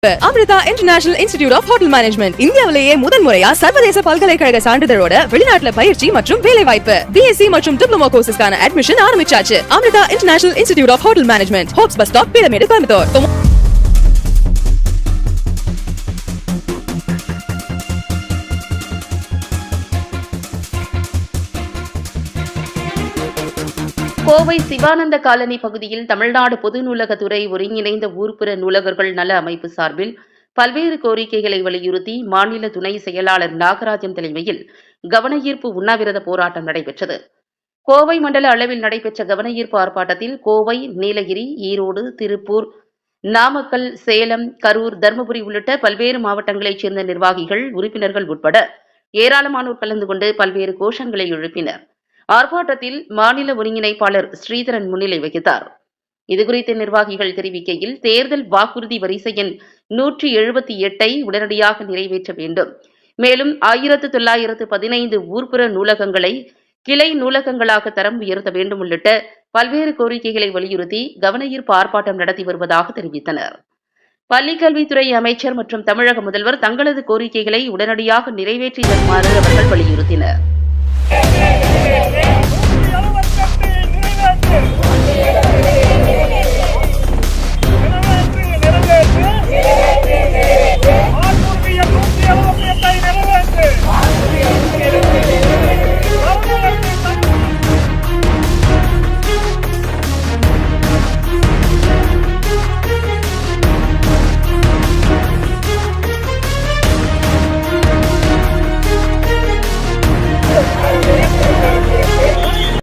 Amrita international institute of hotel management இந்தியாவிலேயே முதன்முறையா சர்வதேச பல்கலைக்கழக சான்றிதழோட வெளிநாட்டுல பயிற்சி மற்றும் வேலை வாய்ப்பு பிஎஸ்சி மற்றும் டிப்ளமோ கோர்சஸ்க்கான அட்மிஷன் ஆரம்பிச்சாச்சு. Amrita international institute of hotel management, Hopes bus stop, Peelamedu, Coimbatore. Kovai Sivananda colony பகுதியில் தமிழ்நாடு பொது நூலகத்துறை ஒருங்கிணைந்த ஊர்ப்புற நூலகர்கள் நல அமைப்பு சார்பில் பல்வேறு கோரிக்கைகளை வலியுறுத்தி மாநில துணை செயலாளர் நாகராஜன் தலைமையில் கவனஈர்ப்பு உண்ணாவிரத போராட்டம் நடைபெற்றது. கோவை மண்டல அளவில் நடைபெற்ற கவனஈர்ப்பு ஆர்ப்பாட்டத்தில் கோவை, நீலகிரி, ஈரோடு, திருப்பூர், நாமக்கல், சேலம், கரூர், தருமபுரி உள்ளிட்ட பல்வேறு மாவட்டங்களைச் சேர்ந்த நிர்வாகிகள், உறுப்பினர்கள் உட்பட ஏராளமானோர் கலந்து கொண்டு பல்வேறு கோஷங்களை எழுப்பினர். ஆர்ப்பாட்டத்தில் மாநில ஒருங்கிணைப்பாளர் ஸ்ரீதரன் முன்னிலை வகித்தார். இதுகுறித்த நிர்வாகிகள் தெரிவிக்கையில், தேர்தல் வாக்குறுதி வரிசை எண் 178 உடனடியாக நிறைவேற்ற வேண்டும். மேலும் 1915 ஊர்ப்புற நூலகங்களை கிளை நூலகங்களாக தரம் உயர்த்த வேண்டும் உள்ளிட்ட பல்வேறு கோரிக்கைகளை வலியுறுத்தி கவனஈர்ப்பு ஆர்ப்பாட்டம் நடத்தி வருவதாக தெரிவித்தனர். பள்ளிக்கல்வித்துறை அமைச்சர் மற்றும் தமிழக முதல்வர் தங்களது கோரிக்கைகளை உடனடியாக நிறைவேற்றி தருமாறு அவர்கள் வலியுறுத்தினர்.